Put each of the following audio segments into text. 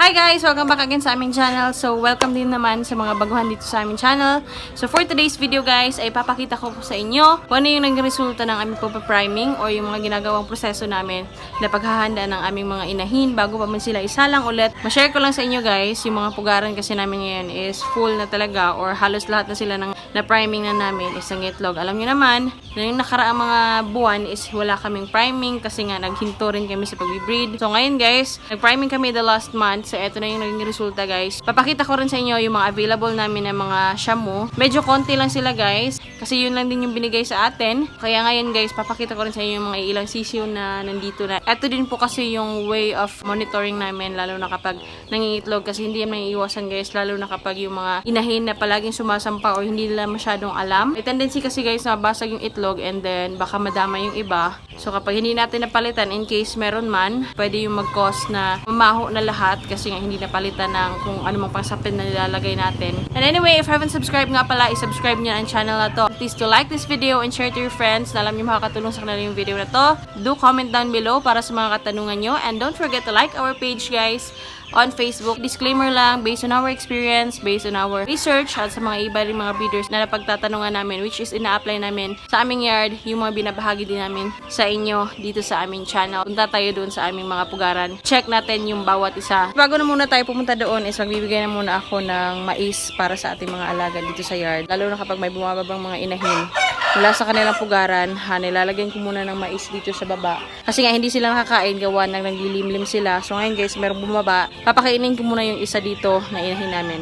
Hi guys! Welcome back again sa aming channel. So, welcome din naman sa mga baguhan dito sa aming channel. So, for today's video guys, ay papakita ko po sa inyo kung ano yung naging resulta ng aming priming o yung mga ginagawang proseso namin na paghahanda ng aming mga inahin bago pa man sila isalang ulit. Ma-share ko lang sa inyo guys, yung mga pugaran kasi namin ngayon is full na talaga or halos lahat na sila ng na-priming na namin is ang itlog. Alam nyo naman, na yung nakaraang mga buwan is wala kaming priming kasi nga naghinto rin kami sa pag-breed. So, ngayon guys, nag-priming kami the last month. So, eto na yung naging resulta guys. Papakita ko rin sa inyo yung mga available namin na mga shamu. Medyo konti lang sila guys. Kasi yun lang din yung binigay sa atin. Kaya ngayon guys, papakita ko rin sa inyo yung mga ilang sisiyo na nandito na. Eto din po kasi yung way of monitoring namin. Lalo na kapag nangingitlog. Kasi hindi yan maiiwasan guys. Lalo na kapag yung mga inahin na palaging sumasampa o hindi nila masyadong alam. May tendency kasi guys na basag yung itlog and then baka madama yung iba. So kapag hindi natin napalitan, in case meron man, pwede yung mag-cause na mamaho na lahat kasi nga hindi napalitan ng kung ano mang pangsapin na nilalagay natin. And anyway, if you haven't subscribed nga pala, i-subscribe nyo ang channel na to. Please to like this video and share to your friends na alam nyo makakatulong sa kanila yung video na to. Do comment down below para sa mga katanungan nyo. And don't forget to like our page guys on Facebook. Disclaimer lang, based on our experience, based on our research, at sa mga iba rin mga breeders na napagtatanungan namin, which is ina-apply namin sa aming yard, yung mga binabahagi din namin sa inyo dito sa aming channel. Punta tayo doon sa aming mga pugaran. Check natin yung bawat isa. Bago na muna tayo pumunta doon is magbibigay na muna ako ng mais para sa ating mga alaga dito sa yard. Lalo na kapag may bumababang mga inahin mula sa kanilang pugaran, nilalagyan ko muna ng mais dito sa baba. Kasi nga hindi sila nakakain, gawa nang naglilimlim sila. So ngayon guys, merong bumaba. Papakainin ko muna yung isa dito na inahin namin.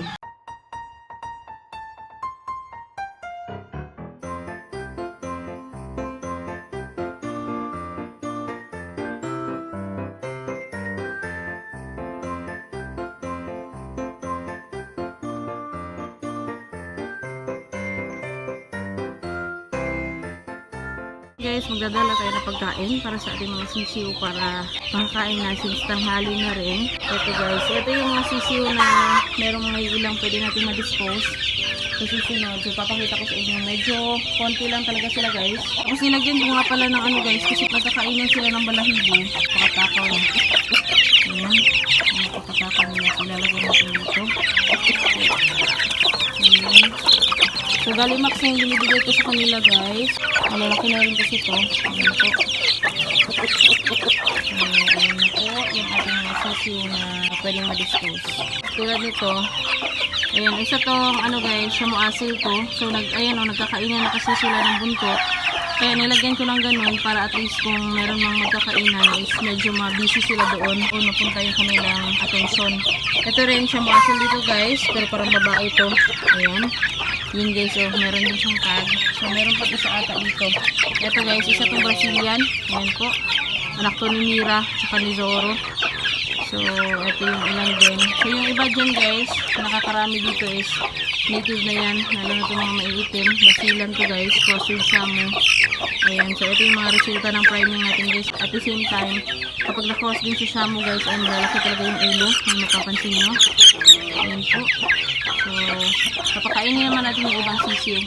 Guys, magdadala tayo ng pagkain para sa ating mga sisiyo para makakain na since tanghali na rin. Ito guys, ito yung mga sisiyo na merong mga ilang pwede natin ma-dispose. So susunod, so papakita ko sa inyo, medyo konti lang talaga sila guys. Tapos nilagyan ko nga pala ng ano guys, kasi pagkakainan sila ng balahibo, pakatakaw na. Ayan, pakatakaw nila, ilalagyan natin dito. Ayan. So, Galimax na yung binibigay ko sa kanila guys. Malalaki na rin kasi ito. Ayan po. Ayan na po yung ating mga sisiyo na pwedeng ma-dispose. Tulad nito, ayan, isa tong ano guys, shamu asil to. So, ayan o, nagkakainan na kasi sila ng buntot. Kaya nilagyan ko lang ganun para at least kung meron mang magkakainan is medyo ma-busy sila doon o napunta yung kanilang attention. Ito rin shamu asil dito guys, pero parang babae ito. Ayan. Yun guys, oh, meron din siyang tag. So, meron pa isa ata dito. Ito guys, isa itong Brazilian. Ayan po. Anak to ni Mira, tsaka ni Zoro. So, ito yung ilang din. So, yung iba dyan guys, nakakarami dito is native na yan. Lalo na itong mga maiitim. Basilan to guys, crossed shamu. Ayan, so ito yung mga resulta ng priming natin guys. At the same time, kapag na-cross din si shamu guys, ay malalaki talaga yung ulo. Kung mapapansin nyo. Ayan po. So, papakainin naman natin yung ibang sisiyo.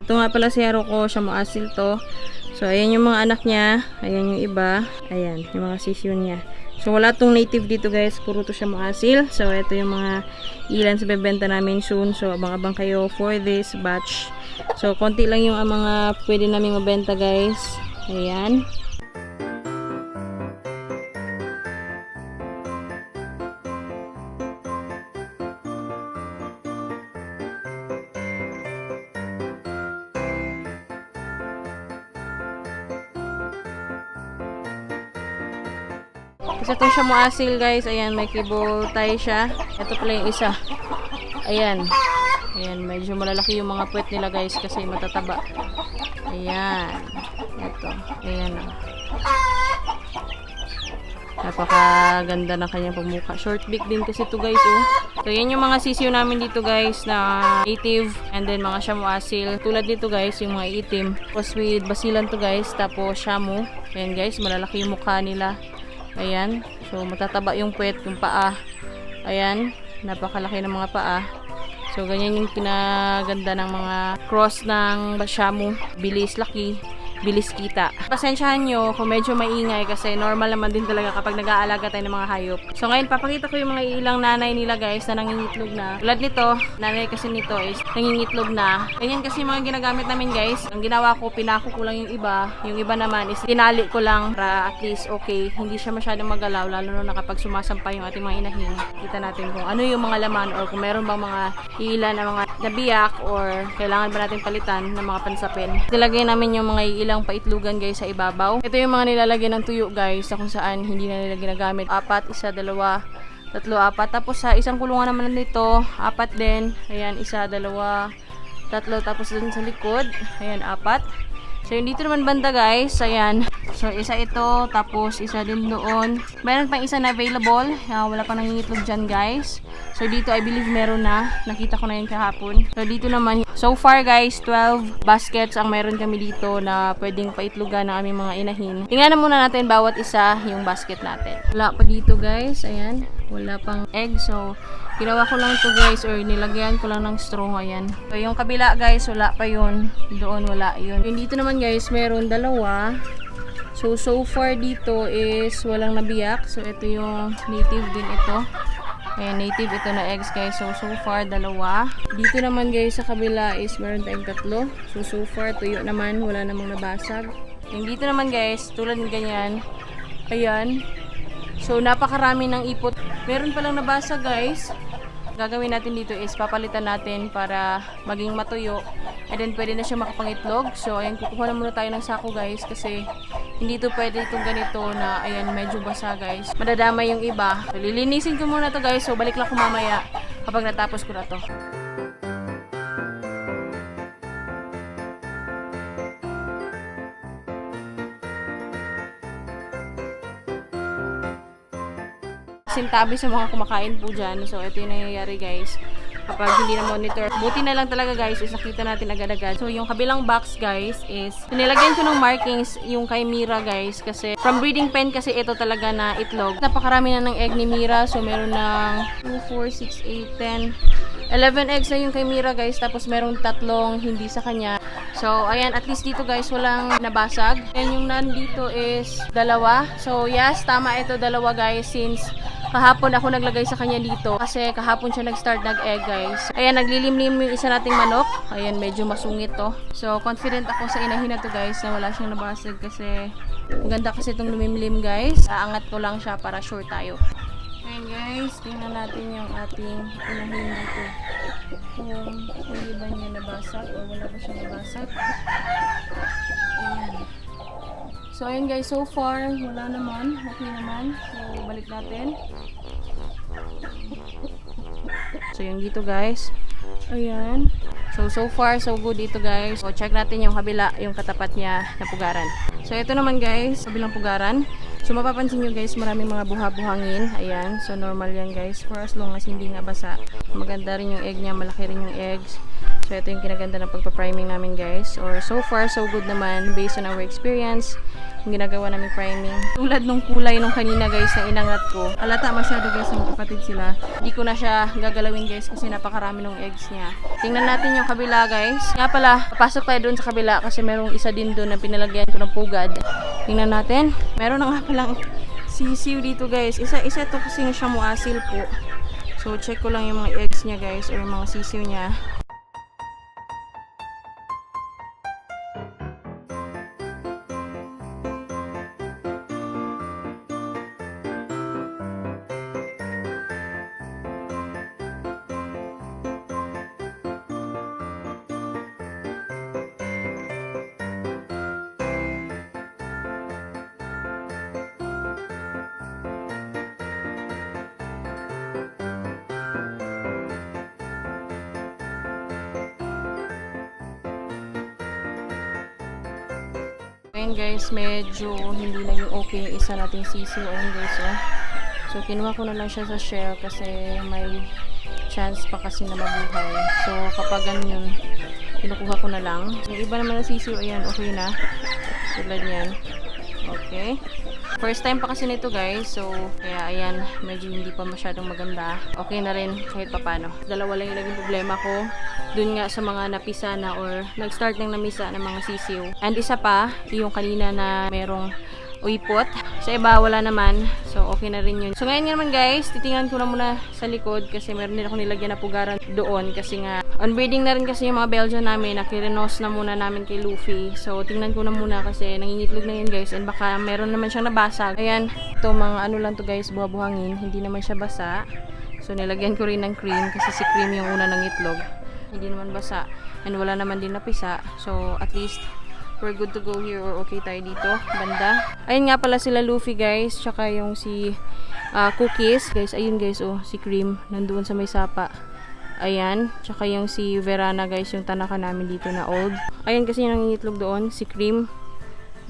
Ito nga pala si Haruko, shamu asil to. So, ayan yung mga anak niya. Ayan yung iba. Ayan, yung mga sisiyo niya. So, wala tong native dito guys. Puro to shamu asil. So, ito yung mga ilan sa bebenta namin soon. So, abang-abang kayo for this batch. So, konti lang yung mga pwede namin mabenta guys. Ayan. Isa itong shamu asil guys. Ayan, may cable tie siya. Ito pala yung isa. Ayan. Ayan, medyo malalaki yung mga puwet nila guys kasi matataba. Ayan. Ito. Ayan. Napakaganda ng kanyang pagmukha. Short beak din kasi ito guys oh. So, yan yung mga sisiyo namin dito guys na native and then mga shamu asil. Tulad dito guys, yung mga itim. Tapos with basilan to guys, tapos shamu. Ayan guys, malalaki yung mukha nila. Ayan. So, matataba yung puwet, yung paa. Ayan. Napakalaki ng mga paa. So, ganyan yung kinaganda ng mga cross ng shamu. Bilis laki. Bilis kita. Pasensyahan nyo kung medyo maingay kasi normal naman din talaga kapag nag-aalaga tayo ng mga hayop. So ngayon, papakita ko yung mga ilang nanay nila guys na nangingitlog na. Tulad nito, nanay kasi nito is nangingitlog na. Ganyan kasi mga ginagamit namin guys. Ang ginawa ko, pinako ko lang yung iba. Yung iba naman is tinali ko lang para at least okay. Hindi siya masyadong magalaw lalo na kapag sumasampay yung ating mga inahin. Kita natin kung ano yung mga laman or kung meron bang mga ilan na mga nabiyak or kailangan ba natin palitan ng mga pansapin. Nilagay namin yung mga ilang paitlugan guys sa ibabaw. Ito yung mga nilalagyan ng tuyo guys na kung saan hindi na nila ginagamit. 4, 1, 2, 3, 4. Tapos sa isang kulungan naman nito, 4 din. Ayan, 1, 2, 3. Tapos dun sa likod, ayan, 4. So yung dito naman banda guys, ayan. So isa ito, tapos isa din doon. Meron pang isa na available. Wala pa nangingitlog dyan guys. So dito I believe meron na. Nakita ko na yun kahapon. So dito naman, so far guys, 12 baskets ang meron kami dito na pwedeng paitlogan ng aming mga inahin. Tingnan na muna natin bawat isa yung basket natin. Wala pa dito guys, ayan. Wala pang egg. So ginawa ko lang to guys or nilagyan ko lang ng straw, ayan. So yung kabila guys, wala pa yun. Doon wala yun. Yung dito naman guys, meron 2. So far dito is walang nabiyak. So ito yung native din ito. Ayan, native ito na eggs guys. So far 2. Dito naman guys sa kabila is meron tayong 3. So far tuyo naman, wala namang nabasag. Yung dito naman guys, tulad ng ganyan. Ayan. So napakarami ng ipot. Meron palang nabasag guys. Gagawin natin dito is papalitan natin para maging matuyo. And then pwede na siya makapangitlog. So ayan, kukuha na muna tayo ng sako guys kasi hindi to pwede itong ganito na ayan medyo basa guys. Madadamay yung iba. So, lilinisin ko muna to guys. So balik lang ko mamaya kapag natapos ko na to. Sintabi sa mga kumakain po dyan. So, ito yung nangyayari guys. Kapag hindi na monitor. Buti na lang talaga guys is nakita natin agad-agad. So, yung kabilang box guys is nilagyan ko ng markings yung kay Mira guys. Kasi from breeding pen kasi ito talaga na itlog. Napakarami na ng egg ni Mira. So, meron ng 2, 4, 6, 8, 10, 11 eggs na yung kay Mira guys. Tapos merong 3 hindi sa kanya. So, ayan, at least dito guys, walang nabasag. And yung nandito is 2. So, yes, tama ito 2 guys since kahapon ako naglagay sa kanya dito. Kasi kahapon siya nag-start nag-egg guys. Ayan, naglilimlim yung isa nating manok. Ayan, medyo masungit to. So, confident ako sa inahin na to guys na wala siyang nabasag kasi maganda kasi itong lumimlim guys. Aangat ko lang siya para sure tayo. Ayan guys, tingnan natin yung ating inahin dito. Kung hindi ba niya nabasag o wala ba siya nabasag. Ayan. So ayun guys, so far wala naman, okay naman. So balik natin. So yung dito guys. Ayan. So far so good dito guys. So check natin yung kabila, yung katapat niya na pugaran. So ito naman guys, kabilang pugaran. So mapapansin nyo guys, maraming mga buha-buhangin. Ayan, so normal yan guys. For as long as hindi nga basa. Maganda rin yung egg niya, malaki rin yung eggs. So ito yung kinaganda ng pagpa-priming namin guys. Or so far so good naman based on our experience. Yung ginagawa namin priming. Tulad nung kulay nung kanina guys na inangat ko. Halata masyado guys na magkapatid sila. Hindi ko na siya gagalawin guys kasi napakarami ng eggs niya. Tingnan natin yung kabila guys. Nga pala, papasok tayo doon sa kabila kasi merong isa din doon na pinalagyan ko ng pugad. Tingnan natin. Meron na nga palang sisiw dito guys. Isa to kasi siya muasil po. So check ko lang yung mga eggs niya guys or yung mga sisiw niya. Ayan guys, medyo hindi naging okay yung isa nating sisiw. Ayan guys, oh. So kinuha ko na lang siya sa shell kasi may chance pa kasi na mabuhay. So, kapag ganyan, kinukuha ko na lang. Yung iba naman na sisiw, ayan, okay na. Tulad yan. Okay. First time pa kasi nito guys, so kaya ayan, medyo hindi pa masyadong maganda. Okay na rin kahit papano. Dalawa lang yung naging problema ko dun nga sa mga napisa na or nag-start ng namisa ng mga sisiw. And isa pa, yung kanina na merong uipot. Sa iba, wala naman. So, okay na rin yun. So, ngayon nga naman guys, titingnan ko na muna sa likod kasi meron din ako nilagyan na pugaran doon kasi nga on breeding na rin kasi yung mga Belgian namin. Nakirinos na muna namin kay Luffy. So, tingnan ko na muna kasi nangingitlog na yun guys and baka meron naman siyang nabasag. Ayan, ito mga ano lang to guys, buha-buhangin. Hindi naman siya basa. So, nilagyan ko rin ng cream kasi si cream yung una ng itlog. Hindi naman basa and wala naman din napisa. So, at least we're good to go here or okay tayo dito, banda. Ayun nga pala sila Luffy guys, tsaka yung si Cookies. Guys, ayun guys, oh, si Cream, nandoon sa may sapa. Ayan, tsaka yung si Verana guys, yung tanaka namin dito na old. Ayan kasi yung nangingitlog doon, si Cream.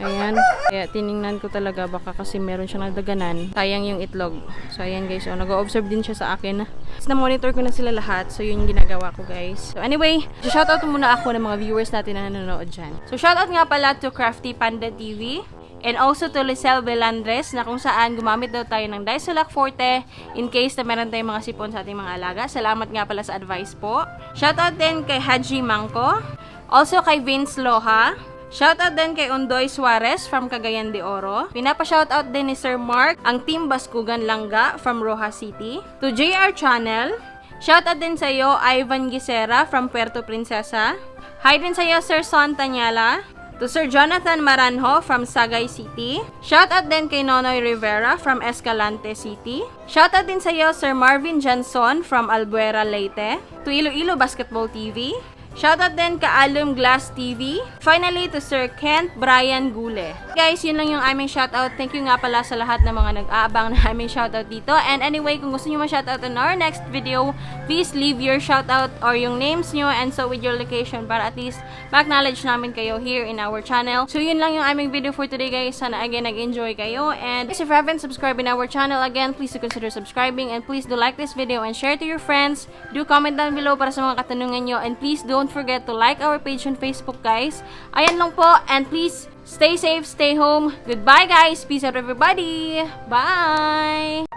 Ayan, kaya tiningnan ko talaga baka kasi meron siyang nadaganan. Sayang yung itlog. So ayan guys, oh, nag-o-observe din siya sa akin. Na-monitor ko na sila lahat. So yun yung ginagawa ko guys. So anyway, shoutout muna ako ng mga viewers natin na nanonood dyan. So shoutout nga pala to Crafty Panda TV. And also to Lisel Belandres na kung saan gumamit daw tayo ng Dysolac Forte in case na meron tayong mga sipon sa ating mga alaga. Salamat nga pala sa advice po. Shoutout din kay Haji Mangko. Also kay Vince Loha. Shoutout din kay Undoy Suarez from Cagayan de Oro. Pinapa-shoutout din ni Sir Mark, ang Team Baskugan Langga from Rojas City. To JR Channel. Shoutout din sa iyo, Ivan Gisera from Puerto Princesa. Hi din sa iyo, Sir Son Tanyala. To Sir Jonathan Maranjo from Sagay City. Shoutout din kay Nonoy Rivera from Escalante City. Shoutout din sa iyo, Sir Marvin Janson from Albuera, Leyte. To Iloilo Basketball TV. Shoutout din ka Alum Glass TV. Finally, to Sir Kent Brian Gule. Guys, yun lang yung aming shoutout. Thank you nga pala sa lahat ng mga nag-aabang na aming shoutout dito. And anyway, kung gusto nyo ma-shoutout in our next video, please leave your shoutout or yung names nyo and so with your location para at least ma-acknowledge namin kayo here in our channel. So yun lang yung aming video for today guys. Sana again nag-enjoy kayo. And if you haven't subscribed in our channel again, please do consider subscribing and please do like this video and share to your friends. Do comment down below para sa mga katanungan nyo and please don't forget to like our page on Facebook guys. Ayan lang po and please stay safe, stay home. Goodbye guys. Peace out everybody. Bye.